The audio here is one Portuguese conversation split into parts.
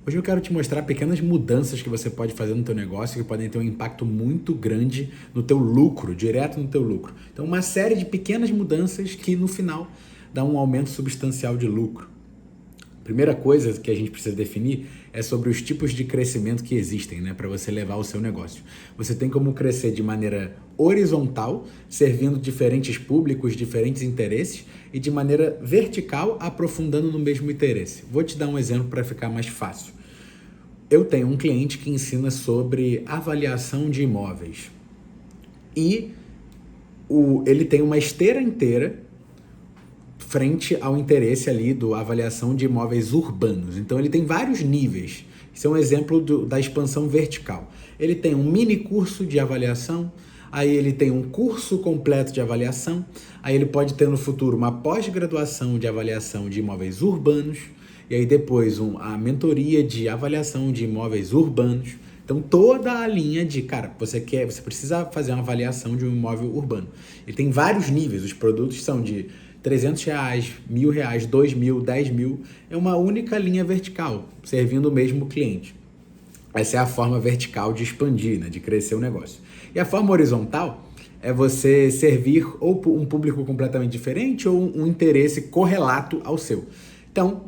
Hoje eu quero te mostrar pequenas mudanças que você pode fazer no teu negócio que podem ter um impacto muito grande no teu lucro, direto no teu lucro. Então, uma série de pequenas mudanças que no final dá um aumento substancial de lucro. Primeira coisa que a gente precisa definir é sobre os tipos de crescimento que existem, né, para você levar o seu negócio. Você tem como crescer de maneira horizontal, servindo diferentes públicos, diferentes interesses, e de maneira vertical, aprofundando no mesmo interesse. Vou te dar um exemplo para ficar mais fácil. Eu tenho um cliente que ensina sobre avaliação de imóveis e ele tem uma esteira inteira frente ao interesse ali do avaliação de imóveis urbanos. Então ele tem vários níveis. Isso é um exemplo da expansão vertical. Ele tem um mini curso de avaliação, aí ele tem um curso completo de avaliação, aí ele pode ter no futuro uma pós-graduação de avaliação de imóveis urbanos, e aí depois a mentoria de avaliação de imóveis urbanos. Então toda a linha de, cara, você precisa fazer uma avaliação de um imóvel urbano. Ele tem vários níveis, os produtos são de R$300, R$1.000, R$2.000, R$10.000, é uma única linha vertical, servindo o mesmo cliente. Essa é a forma vertical de expandir, né, de crescer o negócio. E a forma horizontal é você servir ou um público completamente diferente ou um interesse correlato ao seu. Então,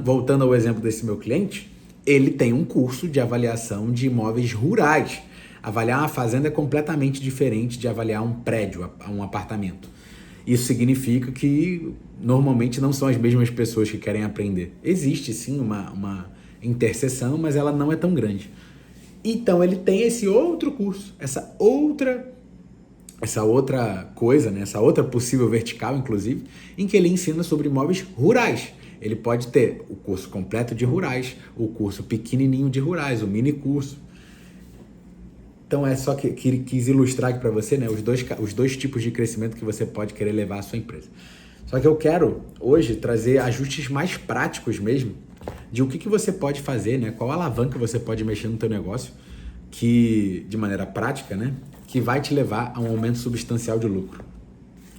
voltando ao exemplo desse meu cliente, ele tem um curso de avaliação de imóveis rurais. Avaliar uma fazenda é completamente diferente de avaliar um prédio, um apartamento. Isso significa que normalmente não são as mesmas pessoas que querem aprender. Existe sim uma interseção, mas ela não é tão grande. Então ele tem esse outro curso, essa outra coisa, né? Essa outra possível vertical, inclusive, em que ele ensina sobre imóveis rurais. Ele pode ter o curso completo de rurais, o curso pequenininho de rurais, o mini curso. Então é só que quis ilustrar aqui para você, né, os dois tipos de crescimento que você pode querer levar à sua empresa. Só que eu quero hoje trazer ajustes mais práticos mesmo de o que você pode fazer, né, qual alavanca você pode mexer no teu negócio que, de maneira prática, né, que vai te levar a um aumento substancial de lucro.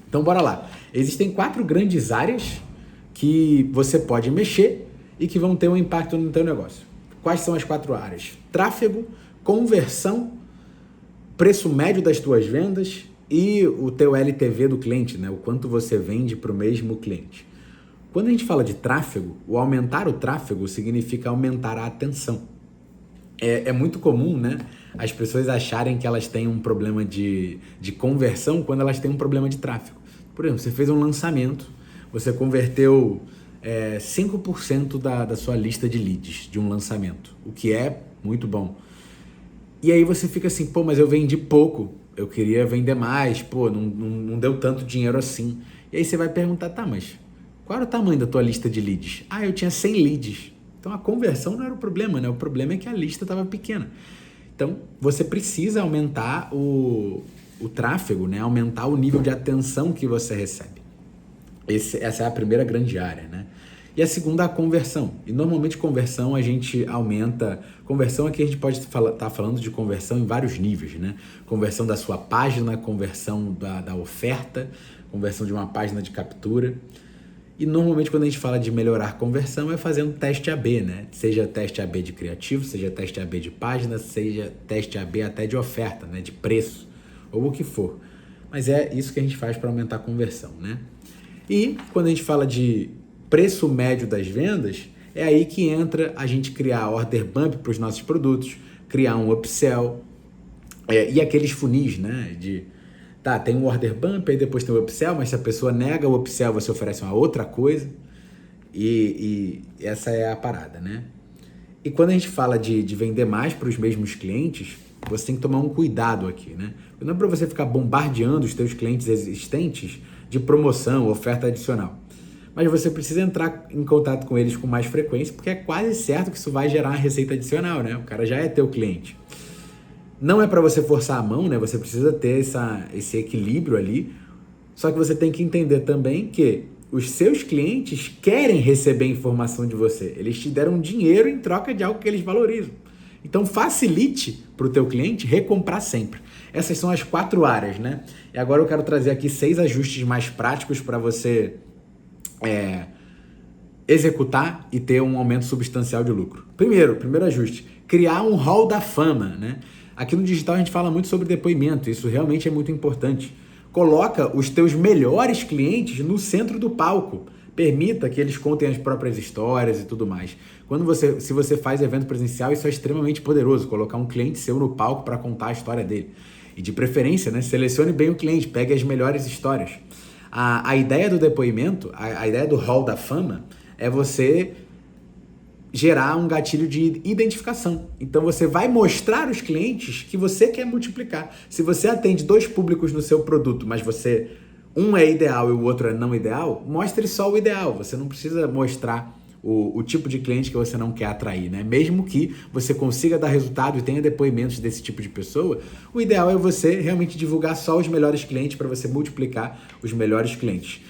Então bora lá. Existem 4 grandes áreas que você pode mexer e que vão ter um impacto no teu negócio. Quais são as 4 áreas? Tráfego, conversão, preço médio das tuas vendas e o teu LTV do cliente, né? O quanto você vende para o mesmo cliente. Quando a gente fala de tráfego, o aumentar o tráfego significa aumentar a atenção. É muito comum, né, as pessoas acharem que elas têm um problema de conversão quando elas têm um problema de tráfego. Por exemplo, você fez um lançamento, você converteu 5% da sua lista de leads de um lançamento, o que é muito bom. E aí você fica assim, pô, mas eu vendi pouco, eu queria vender mais, pô, não deu tanto dinheiro assim. E aí você vai perguntar, tá, mas qual era o tamanho da tua lista de leads? Ah, eu tinha 100 leads. Então a conversão não era o problema, né? O problema é que a lista estava pequena. Então você precisa aumentar o tráfego, né? Aumentar o nível de atenção que você recebe. Essa é a primeira grande área, né? E a segunda, a conversão. E normalmente conversão a gente aumenta... Conversão aqui a gente pode estar falando de conversão em vários níveis, né? Conversão da sua página, conversão da oferta, conversão de uma página de captura. E normalmente quando a gente fala de melhorar conversão é fazendo teste AB, né? Seja teste AB de criativo, seja teste AB de página, seja teste AB até de oferta, né? De preço, ou o que for. Mas é isso que a gente faz para aumentar a conversão, né? E quando a gente fala de preço médio das vendas, é aí que entra a gente criar order bump para os nossos produtos, criar um upsell e aqueles funis, né? Tem um order bump, aí depois tem o upsell, mas se a pessoa nega o upsell, você oferece uma outra coisa e essa é a parada, né? E quando a gente fala de vender mais para os mesmos clientes, você tem que tomar um cuidado aqui, né? Não é para você ficar bombardeando os teus clientes existentes de promoção, oferta adicional. Mas você precisa entrar em contato com eles com mais frequência, porque é quase certo que isso vai gerar uma receita adicional, né? O cara já é teu cliente. Não é para você forçar a mão, né? Você precisa ter esse equilíbrio ali. Só que você tem que entender também que os seus clientes querem receber informação de você. Eles te deram dinheiro em troca de algo que eles valorizam. Então facilite para o teu cliente recomprar sempre. Essas são as 4 áreas, né? E agora eu quero trazer aqui 6 ajustes mais práticos para você executar e ter um aumento substancial de lucro. Primeiro ajuste, criar um hall da fama, né? Aqui no digital a gente fala muito sobre depoimento, isso realmente é muito importante. Coloca os teus melhores clientes no centro do palco. Permita que eles contem as próprias histórias e tudo mais. Se você faz evento presencial, isso é extremamente poderoso, colocar um cliente seu no palco para contar a história dele. E de preferência, né, selecione bem o cliente, pegue as melhores histórias. A ideia do depoimento, a ideia do hall da fama, é você gerar um gatilho de identificação. Então você vai mostrar os clientes que você quer multiplicar. Se você atende 2 públicos no seu produto, mas um é ideal e o outro é não ideal, mostre só o ideal. Você não precisa mostrar o tipo de cliente que você não quer atrair, né? Mesmo que você consiga dar resultado e tenha depoimentos desse tipo de pessoa, o ideal é você realmente divulgar só os melhores clientes para você multiplicar os melhores clientes.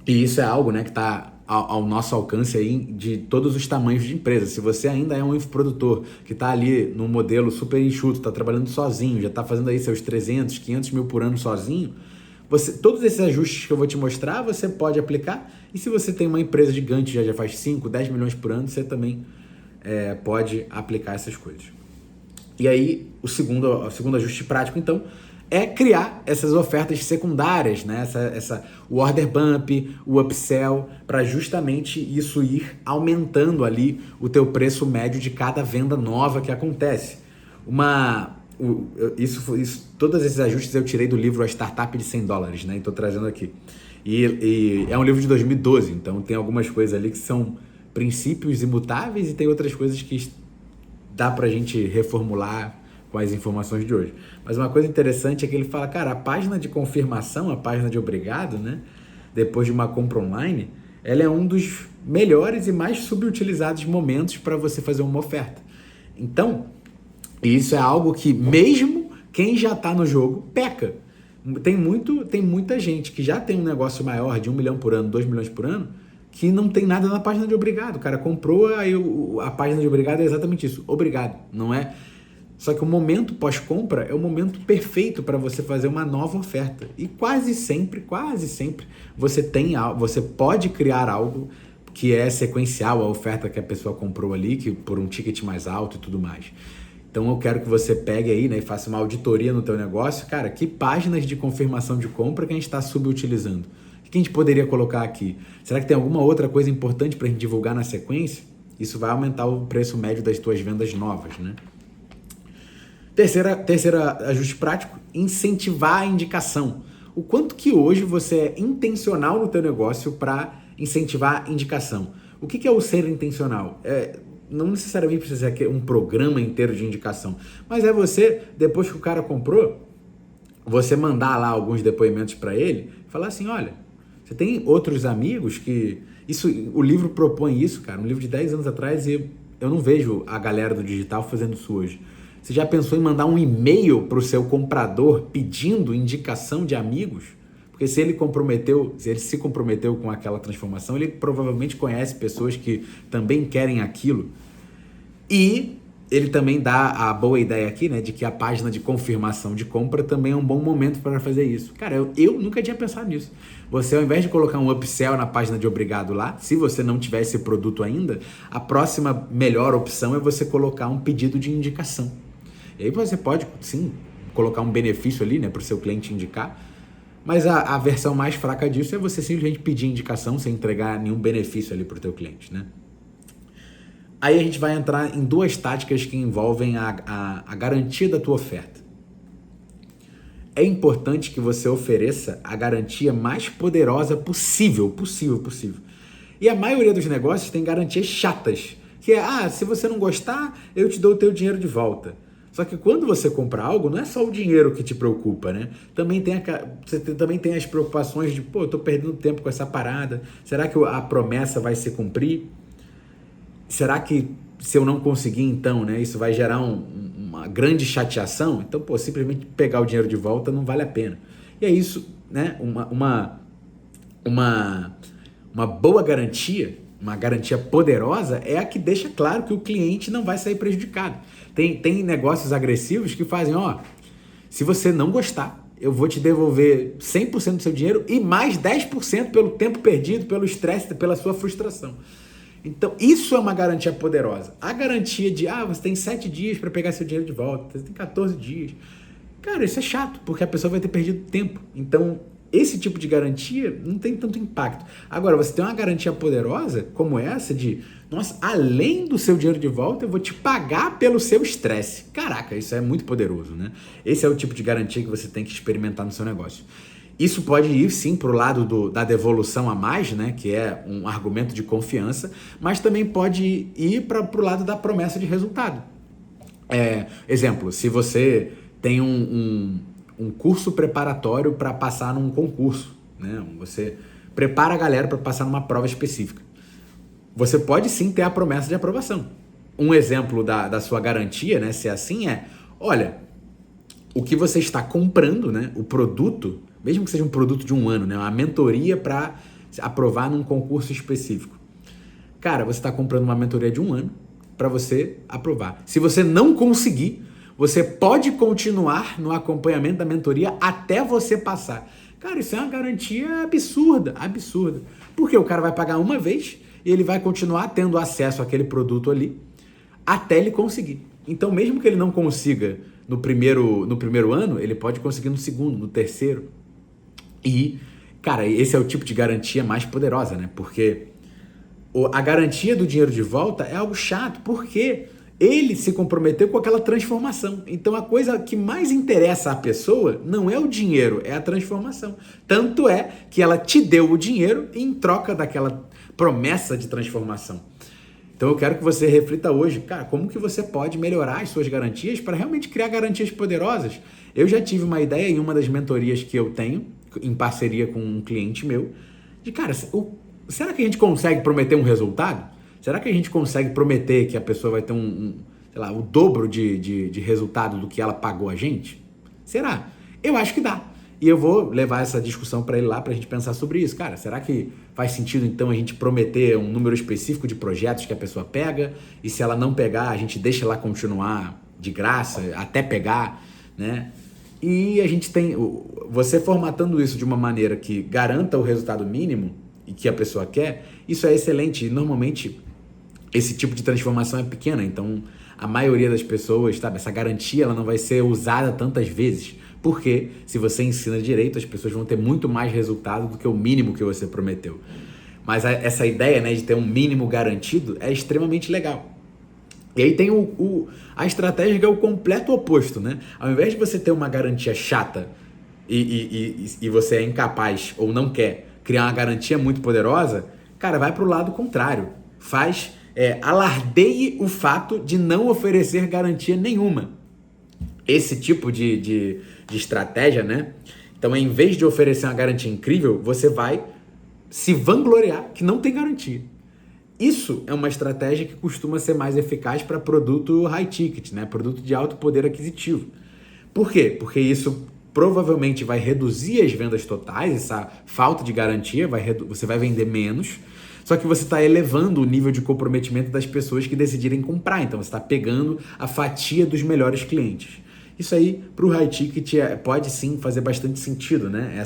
E isso é algo, né, que está ao nosso alcance aí de todos os tamanhos de empresa. Se você ainda é um infoprodutor que está ali num modelo super enxuto, está trabalhando sozinho, já está fazendo aí seus 300, 500 mil por ano sozinho, todos esses ajustes que eu vou te mostrar, você pode aplicar. E se você tem uma empresa gigante, já faz 5, 10 milhões por ano, você também pode aplicar essas coisas. E aí, o segundo ajuste prático, então, é criar essas ofertas secundárias, né? O order bump, o upsell, para justamente isso ir aumentando ali o teu preço médio de cada venda nova que acontece. Todos esses ajustes eu tirei do livro A Startup de $100, né? E estou trazendo aqui. E é um livro de 2012, então tem algumas coisas ali que são princípios imutáveis e tem outras coisas que dá pra gente reformular com as informações de hoje. Mas uma coisa interessante é que ele fala, cara, a página de confirmação, a página de obrigado, né? Depois de uma compra online, ela é um dos melhores e mais subutilizados momentos para você fazer uma oferta. Então, isso é algo que mesmo quem já está no jogo peca. Tem muita gente que já tem um negócio maior de 1 milhão por ano, 2 milhões por ano, que não tem nada na página de obrigado. O cara comprou, aí a página de obrigado é exatamente isso, obrigado, não é? Só que o momento pós-compra é o momento perfeito para você fazer uma nova oferta. E quase sempre, você pode criar algo que é sequencial à oferta que a pessoa comprou ali, que por um ticket mais alto e tudo mais. Então eu quero que você pegue aí, né, e faça uma auditoria no teu negócio. Cara, que páginas de confirmação de compra que a gente está subutilizando? O que a gente poderia colocar aqui? Será que tem alguma outra coisa importante para a gente divulgar na sequência? Isso vai aumentar o preço médio das tuas vendas novas, né? Terceira ajuste prático, incentivar a indicação. O quanto que hoje você é intencional no teu negócio para incentivar a indicação? O que é o ser intencional? Não necessariamente precisa ser um programa inteiro de indicação, mas é você, depois que o cara comprou, você mandar lá alguns depoimentos para ele, falar assim, olha, você tem outros amigos que... o livro propõe isso, cara, um livro de 10 anos atrás, e eu não vejo a galera do digital fazendo isso hoje. Você já pensou em mandar um e-mail para o seu comprador pedindo indicação de amigos? Porque se ele se comprometeu com aquela transformação, ele provavelmente conhece pessoas que também querem aquilo. E ele também dá a boa ideia aqui, né, de que a página de confirmação de compra também é um bom momento para fazer isso. Cara, eu nunca tinha pensado nisso. Você, ao invés de colocar um upsell na página de obrigado lá, se você não tiver esse produto ainda, a próxima melhor opção é você colocar um pedido de indicação. E aí você pode, sim, colocar um benefício ali, né, para o seu cliente indicar, mas a versão mais fraca disso é você simplesmente pedir indicação sem entregar nenhum benefício ali para o teu cliente, né? Aí a gente vai entrar em 2 táticas que envolvem a garantia da tua oferta. É importante que você ofereça a garantia mais poderosa possível. E a maioria dos negócios tem garantias chatas, que é, se você não gostar, eu te dou o teu dinheiro de volta. Só que quando você compra algo, não é só o dinheiro que te preocupa, né? Você também tem as preocupações de, eu tô perdendo tempo com essa parada. Será que a promessa vai se cumprir? Será que se eu não conseguir, então, né, isso vai gerar uma grande chateação? Então, simplesmente pegar o dinheiro de volta não vale a pena. E é isso, né? Uma boa garantia, uma garantia poderosa é a que deixa claro que o cliente não vai sair prejudicado. Tem negócios agressivos que fazem, se você não gostar, eu vou te devolver 100% do seu dinheiro e mais 10% pelo tempo perdido, pelo estresse, pela sua frustração. Então, isso é uma garantia poderosa. A garantia de, você tem 7 dias para pegar seu dinheiro de volta, você tem 14 dias. Cara, isso é chato, porque a pessoa vai ter perdido tempo. Então, esse tipo de garantia não tem tanto impacto. Agora, você tem uma garantia poderosa como essa de, nossa, além do seu dinheiro de volta, eu vou te pagar pelo seu estresse. Caraca, isso é muito poderoso, né? Esse é o tipo de garantia que você tem que experimentar no seu negócio. Isso pode ir, sim, para o lado da devolução a mais, né? Que é um argumento de confiança, mas também pode ir para o lado da promessa de resultado. Exemplo, se você tem um curso preparatório para passar num concurso, né? Você prepara a galera para passar numa prova específica. Você pode sim ter a promessa de aprovação. Um exemplo da sua garantia, né? Se assim olha, o que você está comprando, né? O produto, mesmo que seja um produto de um ano, né? Uma mentoria para aprovar num concurso específico. Cara, você está comprando uma mentoria de um ano para você aprovar. Se você não conseguir, você pode continuar no acompanhamento da mentoria até você passar. Cara, isso é uma garantia absurda. Porque o cara vai pagar uma vez e ele vai continuar tendo acesso àquele produto ali até ele conseguir. Então, mesmo que ele não consiga no primeiro ano, ele pode conseguir no segundo, no terceiro. E, cara, esse é o tipo de garantia mais poderosa, né? Porque a garantia do dinheiro de volta é algo chato, porque ele se comprometeu com aquela transformação. Então, a coisa que mais interessa à pessoa não é o dinheiro, é a transformação. Tanto é que ela te deu o dinheiro em troca daquela promessa de transformação. Então, eu quero que você reflita hoje, cara, como que você pode melhorar as suas garantias para realmente criar garantias poderosas. Eu já tive uma ideia em uma das mentorias que eu tenho, em parceria com um cliente meu, de, cara, será que a gente consegue prometer um resultado? Será que a gente consegue prometer que a pessoa vai ter o dobro de resultado do que ela pagou a gente? Será? Eu acho que dá. E eu vou levar essa discussão para ele lá para a gente pensar sobre isso. Cara, será que faz sentido então a gente prometer um número específico de projetos que a pessoa pega e se ela não pegar, a gente deixa ela continuar de graça até pegar, né? E a gente tem, você formatando isso de uma maneira que garanta o resultado mínimo e que a pessoa quer, isso é excelente. E normalmente esse tipo de transformação é pequena, então a maioria das pessoas, sabe, essa garantia ela não vai ser usada tantas vezes, porque se você ensina direito, as pessoas vão ter muito mais resultado do que o mínimo que você prometeu. Mas essa ideia, né, de ter um mínimo garantido é extremamente legal. E aí tem a estratégia que é o completo oposto, né? Ao invés de você ter uma garantia chata e você é incapaz ou não quer criar uma garantia muito poderosa, cara, vai para o lado contrário. Alardeie o fato de não oferecer garantia nenhuma. Esse tipo de estratégia, né? Então, em vez de oferecer uma garantia incrível, você vai se vangloriar que não tem garantia. Isso é uma estratégia que costuma ser mais eficaz para produto high ticket, né? Produto de alto poder aquisitivo. Por quê? Porque isso provavelmente vai reduzir as vendas totais, essa falta de garantia, você vai vender menos, só que você está elevando o nível de comprometimento das pessoas que decidirem comprar. Então, você está pegando a fatia dos melhores clientes. Isso aí, para o high ticket, pode sim fazer bastante sentido, né?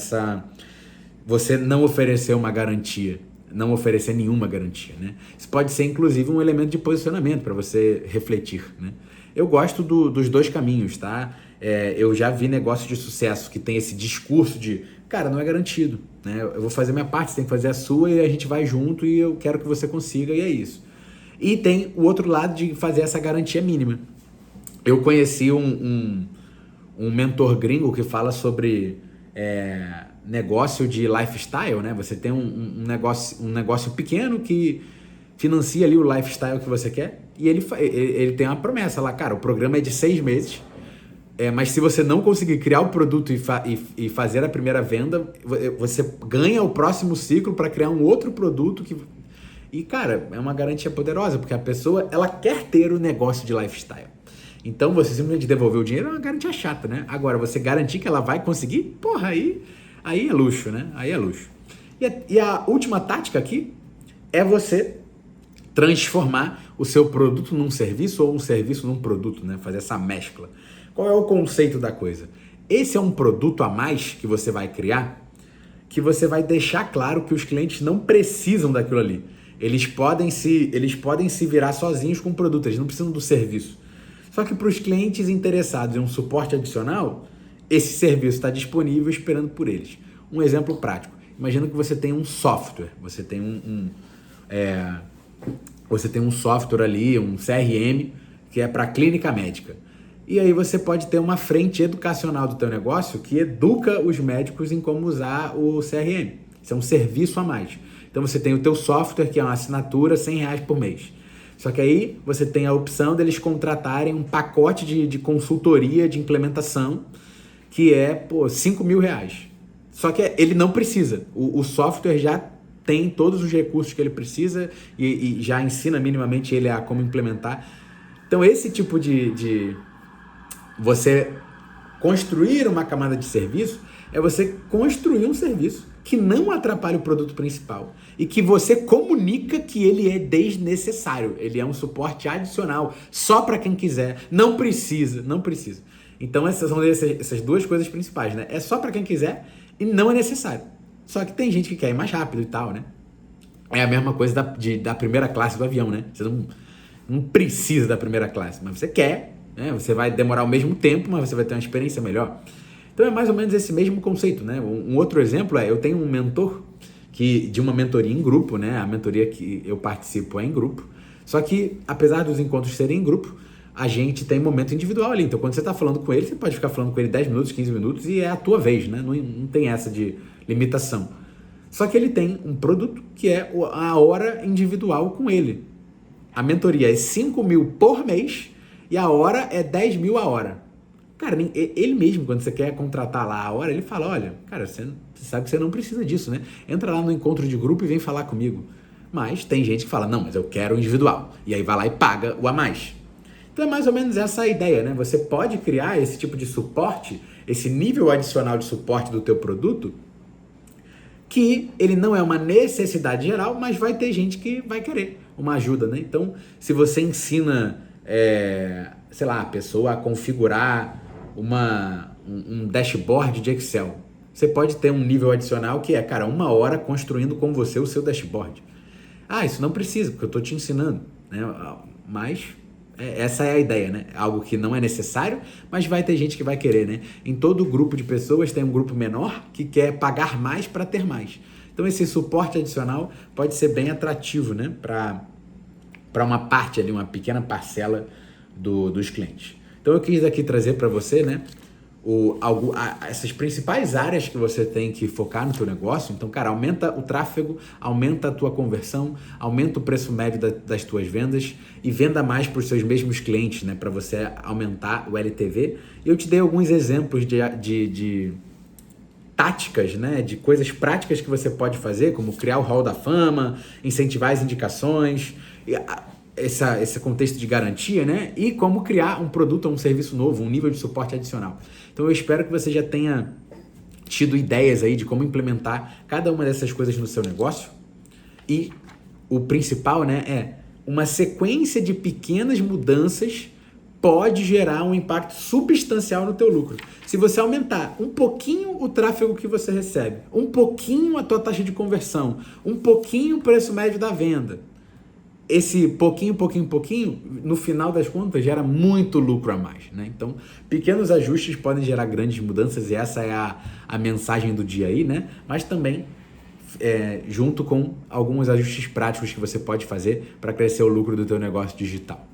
Você não oferecer uma garantia, não oferecer nenhuma garantia, né? Isso pode ser, inclusive, um elemento de posicionamento para você refletir, né? Eu gosto dos dois caminhos, tá? Eu já vi negócios de sucesso que tem esse discurso de, cara, não é garantido, né? Eu vou fazer minha parte, você tem que fazer a sua e a gente vai junto e eu quero que você consiga e é isso. E tem o outro lado de fazer essa garantia mínima. Eu conheci um mentor gringo que fala sobre negócio de lifestyle, né? Você tem um negócio pequeno que financia ali o lifestyle que você quer e ele tem uma promessa lá, cara, o programa é de 6 meses, mas se você não conseguir criar o produto e fazer a primeira venda, você ganha o próximo ciclo para criar um outro produto E, cara, é uma garantia poderosa, porque a pessoa, ela quer ter o negócio de lifestyle. Então, você simplesmente devolver o dinheiro é uma garantia chata, né? Agora, você garantir que ela vai conseguir, porra, aí é luxo, né? Aí é luxo. E a última tática aqui é você transformar o seu produto num serviço ou um serviço num produto, né? Fazer essa mescla. Qual é o conceito da coisa? Esse é um produto a mais que você vai criar, que você vai deixar claro que os clientes não precisam daquilo ali. Eles podem se virar sozinhos com o produto, eles não precisam do serviço. Só que para os clientes interessados em um suporte adicional, esse serviço está disponível esperando por eles. Um exemplo prático. Imagina que você tem um software, você tem um software ali, um CRM, que é para clínica médica. E aí você pode ter uma frente educacional do teu negócio que educa os médicos em como usar o CRM. Isso é um serviço a mais. Então você tem o teu software, que é uma assinatura, R$100 por mês. Só que aí você tem a opção deles contratarem um pacote de consultoria, de implementação, que é R$5.000. Só que ele não precisa. O software já tem todos os recursos que ele precisa e já ensina minimamente ele a como implementar. Então esse tipo de você construir uma camada de serviço é você construir um serviço que não atrapalhe o produto principal e que você comunica que ele é desnecessário, ele é um suporte adicional, só para quem quiser, não precisa. Então essas são essas duas coisas principais, né? É só para quem quiser e não é necessário. Só que tem gente que quer ir mais rápido e tal, né? É a mesma coisa da primeira classe do avião, né? Você não precisa da primeira classe, mas você quer, né? Você vai demorar o mesmo tempo, mas você vai ter uma experiência melhor. Então é mais ou menos esse mesmo conceito, né? Um outro exemplo eu tenho um mentor de uma mentoria em grupo, né? A mentoria que eu participo é em grupo. Só que, apesar dos encontros serem em grupo, a gente tem momento individual ali. Então, quando você está falando com ele, você pode ficar falando com ele 10 minutos, 15 minutos e é a tua vez, né? Não tem essa de limitação. Só que ele tem um produto que é a hora individual com ele. A mentoria é 5.000 por mês e a hora é 10.000 a hora. Cara, ele mesmo, quando você quer contratar lá a hora, ele fala, olha, cara, você sabe que você não precisa disso, né? Entra lá no encontro de grupo e vem falar comigo. Mas tem gente que fala, não, mas eu quero o individual. E aí vai lá e paga o a mais. Então é mais ou menos essa a ideia, né? Você pode criar esse tipo de suporte, esse nível adicional de suporte do teu produto, que ele não é uma necessidade geral, mas vai ter gente que vai querer uma ajuda, né? Então, se você ensina, sei lá, a pessoa a configurar um dashboard de Excel, você pode ter um nível adicional que é, cara, 1 hora construindo com você o seu dashboard. Ah, isso não precisa, porque eu estou te ensinando, né? Mas essa é a ideia, né? Algo que não é necessário, mas vai ter gente que vai querer, né? Em todo grupo de pessoas tem um grupo menor que quer pagar mais para ter mais. Então esse suporte adicional pode ser bem atrativo, né? Para uma parte ali, uma pequena parcela dos clientes. Então eu quis aqui trazer para você, né? Essas principais áreas que você tem que focar no teu negócio. Então, cara, aumenta o tráfego, aumenta a tua conversão, aumenta o preço médio das tuas vendas e venda mais para os seus mesmos clientes, né? Para você aumentar o LTV. E eu te dei alguns exemplos de táticas, né? De coisas práticas que você pode fazer, como criar o hall da fama, incentivar as indicações, esse contexto de garantia, né? E como criar um produto ou um serviço novo, um nível de suporte adicional. Então eu espero que você já tenha tido ideias aí de como implementar cada uma dessas coisas no seu negócio. E o principal, né, é uma sequência de pequenas mudanças pode gerar um impacto substancial no teu lucro. Se você aumentar um pouquinho o tráfego que você recebe, um pouquinho a tua taxa de conversão, um pouquinho o preço médio da venda, esse pouquinho, no final das contas, gera muito lucro a mais, né? Então, pequenos ajustes podem gerar grandes mudanças e essa é a mensagem do dia aí, né? Mas também, junto com alguns ajustes práticos que você pode fazer para crescer o lucro do teu negócio digital.